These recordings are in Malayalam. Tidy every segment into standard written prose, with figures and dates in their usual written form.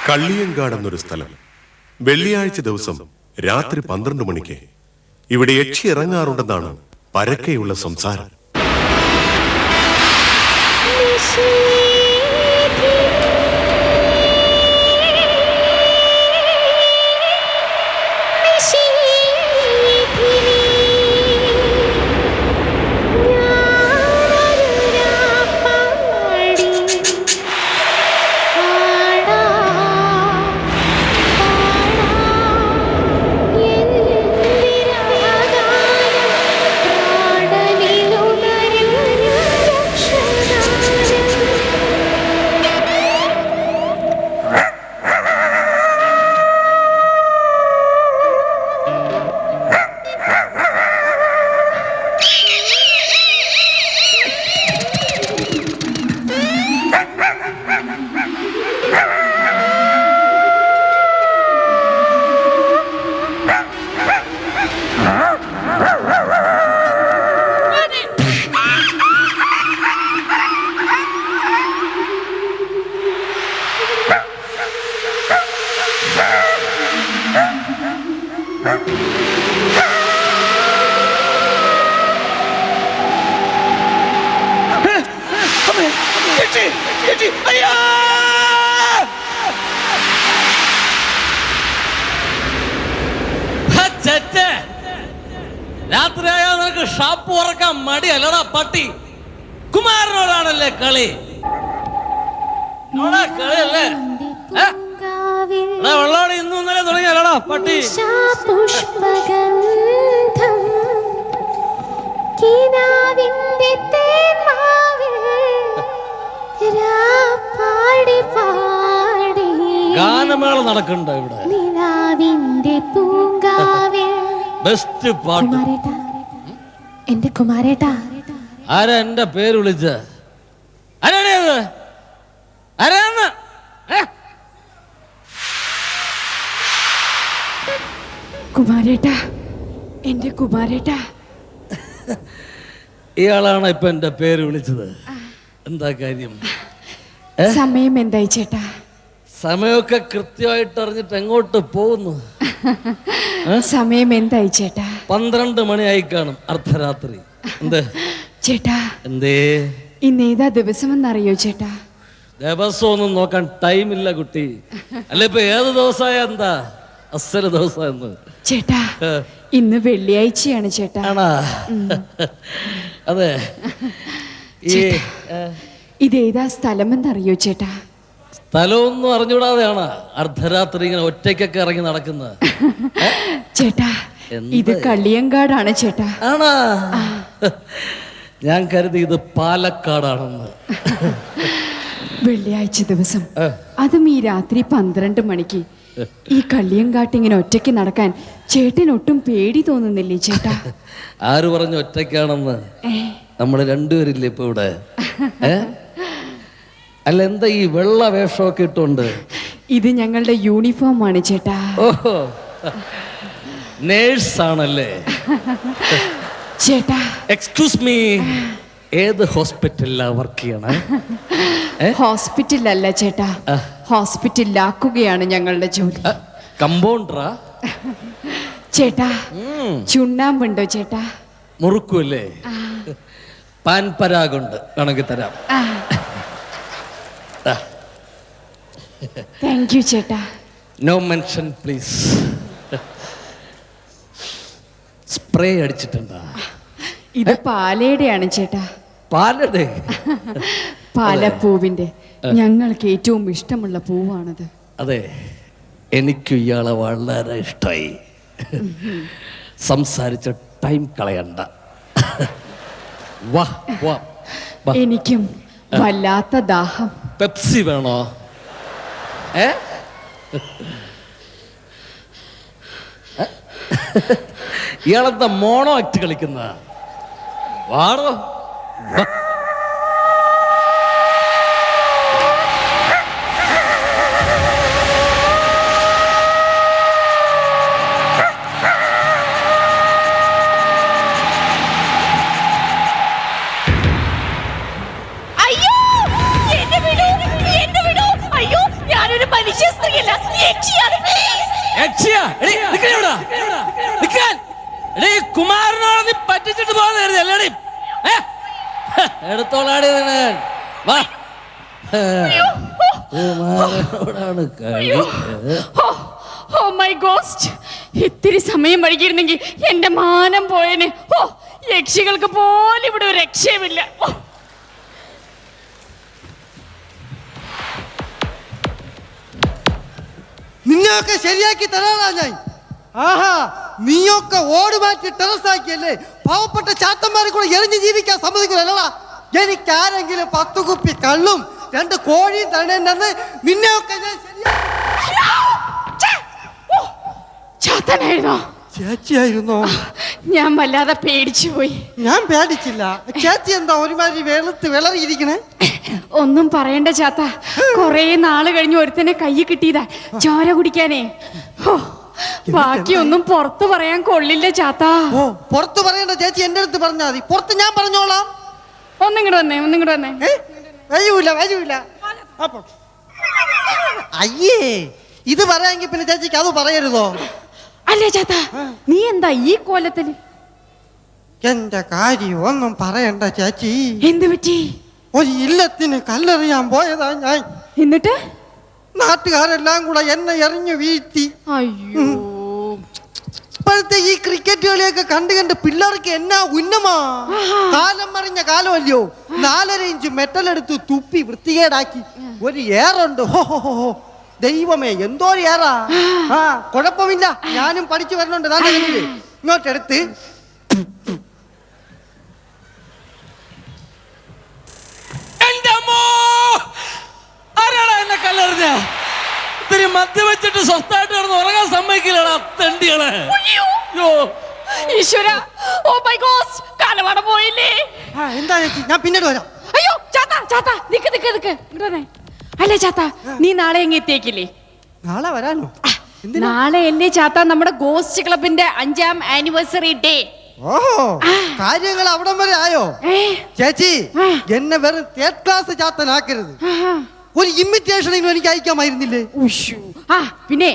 കള്ളിയങ്കാട് എന്നൊരു സ്ഥലം. വെള്ളിയാഴ്ച ദിവസം രാത്രി 12 മണിക്ക് ഇവിടെ യക്ഷി ഇറങ്ങാറുണ്ടെന്നാണ് പരക്കെയുള്ള സംസാരം. രാത്രിയായാൽ നിനക്ക് ഷാപ്പ് ഉറക്കാൻ മടിയല്ലടാ പട്ടി. കുമാരനോടാണല്ലേ കളി. കളിയല്ലേ വെള്ളോടെ ഇന്നും ഇന്നലെ തുടങ്ങിയല്ലടാ പട്ടി. ഗാനമേള നടക്കണ്ട ഇവിടെ. ബെസ്റ്റ് പാട്ട്. എന്റെ കുമാരേട്ടാ, ആരാ എന്റെ പേര് വിളിച്ച? ആരാണത്? ആരാന്ന്? കുമാരേട്ടാ, എന്റെ കുമാരേട്ടാ. ഇയാളാണ് ഇപ്പൊ എന്റെ പേര് വിളിച്ചത്. എന്താ കാര്യം? സമയം എന്തായി ചേട്ടാ? സമയമൊക്കെ കൃത്യമായിട്ട് അറിഞ്ഞിട്ട് എങ്ങോട്ട് പോകുന്നു? സമയം എന്തായി ചേട്ടാ? 12 മണിയായി കാണും, അർദ്ധരാത്രി. എന്ത് ചേട്ടാ? എന്തേ? ഇന്ന് ഏതാ ദിവസം എന്നറിയോ ചേട്ടാ? ദിവസം ഒന്നും നോക്കാൻ ടൈമില്ല കുട്ടി. അല്ല ഇപ്പൊ ഏത് ദിവസമായ എന്താ അസല് ദിവസം എന്ന്? ചേട്ടാ, ഇന്ന് വെള്ളിയാഴ്ചയാണ് ചേട്ടാ. ആണാ? അതെ. ഇതേതാ സ്ഥലം എന്നറിയോ ചേട്ടാ? സ്ഥലമൊന്നും അറിഞ്ഞുകൂടാതെയാണ് അർദ്ധരാത്രി ഇങ്ങനെ ഒറ്റയ്ക്കൊക്കെ ഇറങ്ങി നടക്കുന്നത്. ചേട്ടാ, ഇത് കള്ളിയങ്കാടാണ് ചേട്ടാ. ആണാ? ഞാൻ കരുതി ഇത് പാലക്കാടാണെന്ന്. വെള്ളിയാഴ്ച ദിവസം, അതും ഈ രാത്രി 12 മണിക്ക് ഈ കള്ളിയങ്കാട്ടിങ്ങനെ ഒറ്റയ്ക്ക് നടക്കാൻ ചേട്ടനൊട്ടും പേടി തോന്നുന്നില്ലേ ചേട്ടാ? ആര് പറഞ്ഞു ഒറ്റയ്ക്കാണെന്ന്? നമ്മള് രണ്ടുപേരില്ലേ ഇപ്പൊ ഇവിടെ? അല്ല, എന്താ ഈ വെള്ള വേഷമൊക്കെ ഇട്ടുണ്ട്? ഇത് ഞങ്ങളുടെ യൂണിഫോം ആണ് ചേട്ടാ. ഓഹോ, നേഴ്സ് ആണല്ലേ ചേട്ടാ? എക്സ്ക്യൂസ് മീ, ഏത് ഹോസ്പിറ്റലിലാ വർക്ക് ചെയ്യണേ? ഹോസ്പിറ്റലല്ല ചേട്ടാ, ഹോസ്പിറ്റലിലാക്കുകയാണ് ഞങ്ങളുടെ ജോലി. കമ്പൗണ്ടറാ ചേട്ടാ? ചുണ്ണാമ്പുണ്ടോ ചേട്ടാ? മുറുക്കുമല്ലേ? പാൻപരാഗുണ്ട്, വേണമെങ്കിൽ തരാം. താങ്ക് യു ചേട്ടാ. No mention please. സ്പ്രേ അടിച്ചിട്ടുണ്ടാ? ഇത് പാലയുടെയാണ് ചേട്ടാ. പാലയുടെ? പാലപ്പൂവിന്റെ. ഞങ്ങൾക്ക് ഏറ്റവും ഇഷ്ടമുള്ള പൂവാണത്. അതെ, എനിക്ക് ഇയാളെ വളരെ ഇഷ്ടമായി. സംസാരിച്ച ടൈം കളയണ്ട. വാ വാ. എനിക്കും വല്ലാത്ത ദാഹം. പെപ്സി വേണോ? ഇയാളെന്താ മോണോ ആക്ട് കളിക്കുന്ന? വാടോ. മനുഷ്യ സ്ത്രീയല്ല, യക്ഷിയാണ്. യക്ഷിയാ? എടീ, നിക്കടി ഇവിടെ. നിക്കാൻ. എടീ, കുമാരനോട് നീ പറ്റിച്ചിട്ട് പോകുന്ന കരുതിയല്ലേടി? എടുത്തോളാടി നിന്നെ. വാ. കുമാരനോടാണ് കളി. ഓ മൈ ഗോസ്റ്റ്, ഇത്തിരി സമയം വൈകിയിരുന്നെങ്കിൽ എന്റെ മാനം പോയേനെ. ഓ, യക്ഷികൾക്ക് പോലും ഇവിടെ ഒരു രക്ഷയുമില്ല. നിന്നെയൊക്കെ ശരിയാക്കി തരാനാ ഞാൻ. ആഹാ, നീയൊക്കെ ഓട് മാറ്റി ടെറസാക്കിയല്ലേ പാവപ്പെട്ട ചാത്തന്മാരെ കൂടെ എറിഞ്ഞ് ജീവിക്കാൻ സമ്മതിക്കില്ലടാ. എനിക്ക് ആരെങ്കിലും 10 കുപ്പി കള്ളും 2 കോഴിയും തരണെന്ന് നിന്നെയൊക്കെ ഞാൻ ചാത്തനായിരുന്നോ? ചേച്ചിയായിരുന്നോ? ഞാൻ വല്ലാതെ പേടിച്ചു പോയി. ഞാൻ പേടിച്ചില്ല. ചേച്ചി എന്താ ഒരുമാതിരി വെളുത്ത് വിളറിയിരിക്കണേ? ഒന്നും പറയണ്ട ചാത്ത, കൊറേ നാള് കഴിഞ്ഞ് ഒരുത്തനെ കൈ കിട്ടിയതാ ചോര കുടിക്കാനേ. ഹോ, ബാക്കിയൊന്നും പുറത്ത് പറയാൻ കൊള്ളില്ല ചാത്ത. ഓ, പുറത്ത് പറയണ്ട ചേച്ചി, എന്റെ അടുത്ത് പറഞ്ഞാൽ മതി. പുറത്ത് ഞാൻ പറഞ്ഞോളാം. ഒന്നിങ്ങോട്ട് വന്നേ. വരൂല. അപ്പൊ അയ്യേ, ഇത് പറയാമെങ്കിൽ പിന്നെ ചേച്ചിക്ക് അത് പറയരുതോ? അല്ലേ ചാത്ത, നീ എന്താ ഈ കോലത്തില്? എന്റെ കാര്യം ഒന്നും പറയണ്ട ചേച്ചി. എന്ത് പറ്റി? ഒരു ഇല്ലത്തിന് കല്ലെറിയാൻ പോയതാ ഞാൻ. എന്നിട്ട് നാട്ടുകാരെല്ലാം കൂടെ എന്നെ എറിഞ്ഞു വീഴ്ത്തി. അയ്യോ, ഇപ്പോഴത്തെ ഈ ക്രിക്കറ്റ് കളിയൊക്കെ കണ്ട് പിള്ളേർക്ക് എന്നാ ഉന്നമാ. കാലം മറിഞ്ഞ കാലമല്ലയോ. 4.5 ഇഞ്ച് മെറ്റലെടുത്ത് തുപ്പി വൃത്തികേടാക്കി. ഒരു ഏറുണ്ട്. ഹോ, ദൈവമേ, എന്തോ ഒരു ഏറാ. ആ, കുഴപ്പമില്ല, ഞാനും പഠിച്ചു വരുന്നുണ്ട്. ഇങ്ങോട്ടെടുത്ത് എന്നെ കല്ലെറിഞ്ഞ ഇത്തിരി മദ്യം വെച്ചിട്ട് സ്വസ്ഥായിട്ട് കിടന്ന് ഉറങ്ങാൻ സമ്മതിക്കില്ലടാ തെണ്ടികളെ. ഈശ്വര, ഓ മൈ ഗോഡ്, കാലവട പോയില്ലേ. എന്താ ചേച്ചി, ഞാൻ പിന്നീട് വരാം. അയ്യോ ചാത്ത, നിക്ക്. അല്ലേ ചാത്ത, നീ നാളെ എങ്ങ് എത്തിയേക്കില്ലേ? നാളെ വരാനോ? നാളെ അല്ലേ ചാത്ത നമ്മുടെ ഗോസ്റ്റ് ക്ലബിന്റെ 5ാം ആനിവേഴ്സറി ഡേ. ഓഹോ, കാര്യങ്ങൾ അവിടം വരെ ആയോ? ചേച്ചി, എന്നെ വെറും 3rd ക്ലാസ് ചാത്തനാക്കരുത്. ഒരു ഇമിറ്റേഷനെങ്കിലും എനിക്ക് അയക്കാമായിരുന്നില്ലേ? പിന്നെ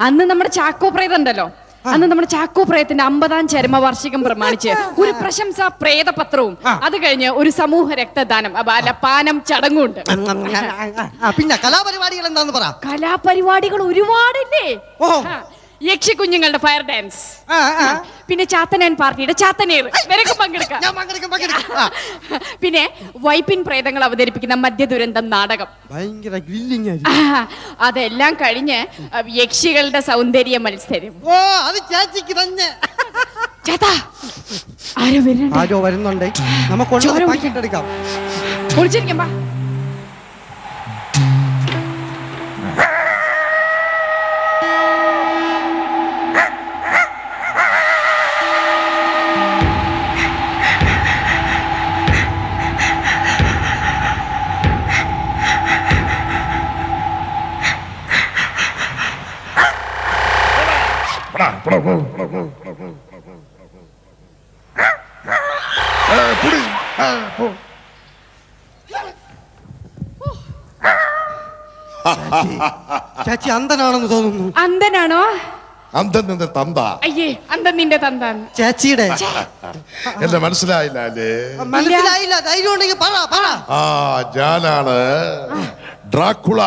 അന്ന് നമ്മുടെ ചാക്കോ പ്രേതം ഉണ്ടല്ലോ, അന്ന് നമ്മുടെ ചാക്കോ പ്രേതത്തിന്റെ 50ാം ചരമവാർഷികം പ്രമാണിച്ച് ഒരു പ്രശംസാ പ്രേതപത്രവും അത് കഴിഞ്ഞ് ഒരു സമൂഹ രക്തദാനം പാനം ചടങ്ങുണ്ട്. പിന്നെ കലാപരിപാടികൾ എന്താന്ന് പറ. കലാപരിപാടികൾ ഒരുപാടില്ലേ. യക്ഷി കുഞ്ഞുങ്ങളുടെ ഫയർ ഡാൻസ്, പിന്നെ ചാത്തനാൻ പാർട്ടിയുടെ ചാത്തനേർ നിനക്ക് പങ്കെടുക്കാം. പിന്നെ വൈപ്പിൻ പ്രേതങ്ങൾ അവതരിപ്പിക്കുന്ന മദ്യ ദുരന്തം നാടകം. ഭയങ്കര ഗ്രില്ലിംഗ്. അതെല്ലാം കഴിഞ്ഞ് യക്ഷികളുടെ സൗന്ദര്യ മത്സരം. ഓ, അത് ചേച്ചിക്ക് തന്നെ. ചേട്ടാ, ആരോ വരുന്നുണ്ട്. നമുക്ക് എടുക്കാം. കുളിച്ചിരിക്കാം. ചേച്ചി അന്ധനാണെന്ന് തോന്നുന്നു. അന്ധനാണോ? അന്ധൻ നിന്റെ തന്ത. അയ്യേ, അന്ധൻ നിന്റെ തന്താന്ന്. ചേച്ചിയുടെ എന്നെ മനസ്സിലായില്ല അല്ലേ? മനസ്സിലായില്ല. ധൈര്യം ഉണ്ടെങ്കിൽ പറ. ആ, ഞാനാണ് Dracula.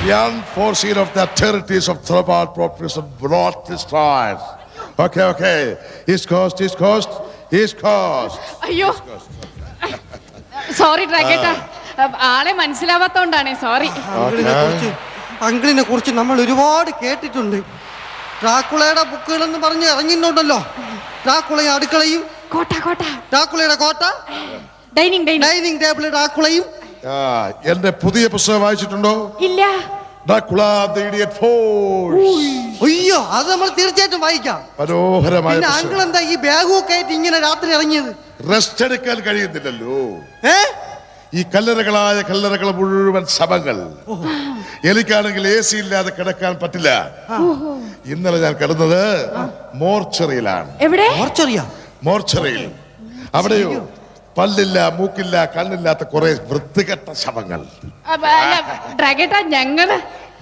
The unforeseen of the territories of Throbal Propulsion brought this time. Okay. East Coast. അയ്യോ, സോറി ഡ്രാക്കേട്ടാ, ആളെ മനസ്സിലാവാത്തോണ്ടാണ്. സോറി. അങ്കിളിനെ കുറിച്ച് നമ്മൾ ഒരുപാട് കേട്ടിട്ടുണ്ട്. ഡ്രാക്കുളയുടെ ബുക്കുകളെന്ന് പറഞ്ഞ് ഇറങ്ങിയിട്ടുണ്ടല്ലോ. ഡ്രാക്കുളയും അടുക്കളയും, ഡ്രാക്കുളയുടെ കോട്ട, ഡൈനിങ് ടേബിൾ, ഡ്രാക്കുളയും. എന്റെ പുതിയ പുസ്തകം വായിച്ചിട്ടുണ്ടോ? ഇല്ല. Dracula the idiot force. അയ്യോ, അത് നമ്മൾ തീർച്ചയായിട്ടും വായിക്കാം. മനോഹരമായ. പിന്നെ അങ്കിൾ എന്താ ഈ ബാഗൊക്കെ ആയിട്ട് ഇങ്ങനെ രാത്രി ഇറങ്ങിയത്? റെസ്റ്റ് എടുക്കാൻ കഴിയുന്നില്ലല്ലോ. ഈ കല്ലറകൾ മുഴുവൻ ശവങ്ങൾ. എനിക്കാണെങ്കിൽ AC ഇല്ലാതെ കിടക്കാൻ പറ്റില്ല. ഇന്നലെ ഞാൻ കിടന്നത് മോർച്ചറിയിലാണ്. എവിടെ? മോർച്ചറിയാ? മോർച്ചറിയിൽ. അവിടെയോ പല്ലില്ല, മൂക്കില്ല, കണ്ണില്ലാത്ത കുറെ വൃത്തികെട്ട ശവങ്ങൾ. ഡ്രാഗേട്ടാ ഞങ്ങള്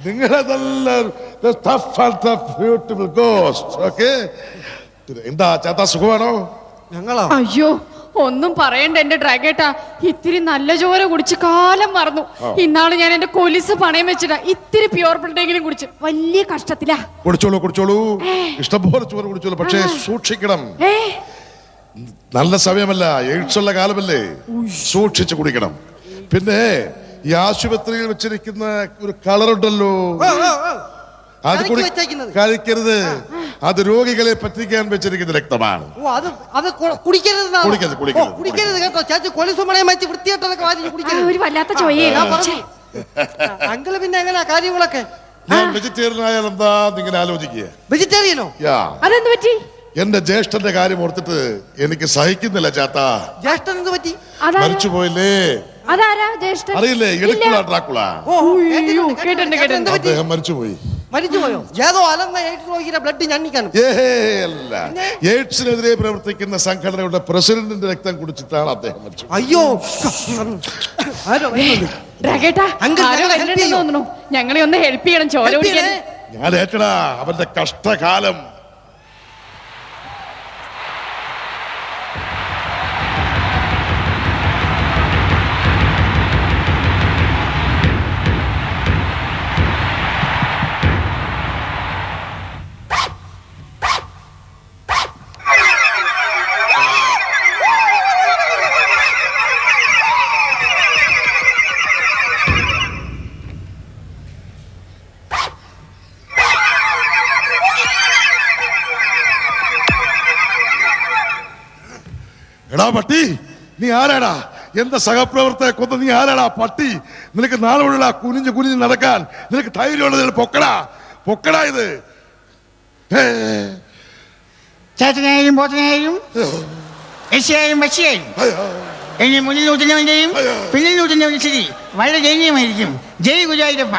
നിങ്ങളെ നല്ല ബ്യൂട്ടിഫുൾ ഗോസ്റ്റ്. ഓക്കെ, എന്താ ചാത്ത സുഖമാണോ? ഞങ്ങളോ? അയ്യോ ഒന്നും പറയണ്ട എന്റെ ഡ്രാഗേട്ടാ, ഇത്തിരി നല്ല ചോര കുടിച്ച് കാലം മറന്നു. ഇന്നാള് ഞാൻ എന്റെ കൊലിസ് പണയം വെച്ചിട്ടാ ഇത്തിരി പ്യൂർ ബ്ലഡെങ്കിലും കുടിച്ച് വലിയ കഷ്ടത്തിലാ. കുടിച്ചോളൂ കുടിച്ചോളൂ, ഇഷ്ടംപോലെ ചോറ് കുടിച്ചോളൂ. പക്ഷേ സൂക്ഷിക്കണം, നല്ല സമയമല്ല, എയ്ഡ്സ് ഉള്ള കാലമല്ലേ, സൂക്ഷിച്ച് കുടിക്കണം. പിന്നെ ഈ ആശുപത്രിയിൽ വെച്ചിരിക്കുന്ന ഒരു കളറുണ്ടല്ലോ, അത് കഴിക്കരുത്. അത് രോഗികളെ പറ്റിക്കാൻ വെച്ചിരിക്കുന്ന രക്തമാണ്. കുടിക്കരുത് കേട്ടോ ചേച്ചി. കൊലിസുമണയം വെച്ച് വൃത്തിയായിട്ടൊക്കെ കുടിക്കരുത്. ഒരു വല്ലാത്ത ചോയേ. അങ്കിള് പിന്നെ എങ്ങനെയാ കാര്യങ്ങളൊക്കെ? ഞാൻ വെജിറ്റേറിയൻ ആയാൽ എന്താ ഇങ്ങനെ ആലോചിക്കുക? വെജിറ്റേറിയനോ? അതെന്ത് പറ്റി? എന്റെ ജ്യേഷ്ഠന്റെ കാര്യം ഓർത്തിട്ട് എനിക്ക് സഹിക്കുന്നില്ല ചാത്താ. ജ്യേഷ്ഠൻ എന്ത് പറ്റി? മരിച്ചു പോയില്ലേ? അതാരാ ജ്യേഷ്ഠൻ? അറിയില്ലേ, എഴുക്കുള്ള ഡ്രാക്കുള. അദ്ദേഹം മരിച്ചുപോയി. മരിച്ചുപോയോ? ഏതോ അലന്ന എയ്ഡ്സ് രോഗിയുടെ ബ്ലഡ് ഞണ്ണിക്കാനും. അല്ല, എയ്ഡ്സിനെതിരെ പ്രവർത്തിക്കുന്ന സംഘടനയുടെ പ്രസിഡന്റിന്റെ രക്തം കുടിച്ചിട്ടാണ് അദ്ദേഹം മരിച്ചത്. അയ്യോ, ഞങ്ങളെ ഒന്ന് ഹെൽപ്പ് ചെയ്യണം, ചോര കുടിക്കാൻ. ഞാൻ ഏറ്റടാ അവന്റെ കഷ്ടകാലം. എടാ പട്ടി, നീ ആരാടാ? എന്റെ സഹപ്രവർത്തകരെ കൊന്ന നീ ആരാടാ പട്ടി? നിനക്ക് നാളെ കുനിഞ്ഞ് കുനിഞ്ഞ് നടക്കാൻ നിനക്ക് ധൈര്യമുള്ളത് പൊക്കടാ ഇത്. ചേട്ടനായാലും പോത്തനായാലും യശയായും വശിയായും എന്നെ മുന്നിൽ ഊറ്റുന്നവന്റെയും പിന്നിൽ ഊറ്റുന്നവന്റെ സ്ഥിതി വളരെ ദയനീയമായിരിക്കും. ജയ് ഗുരുവായൂരപ്പ.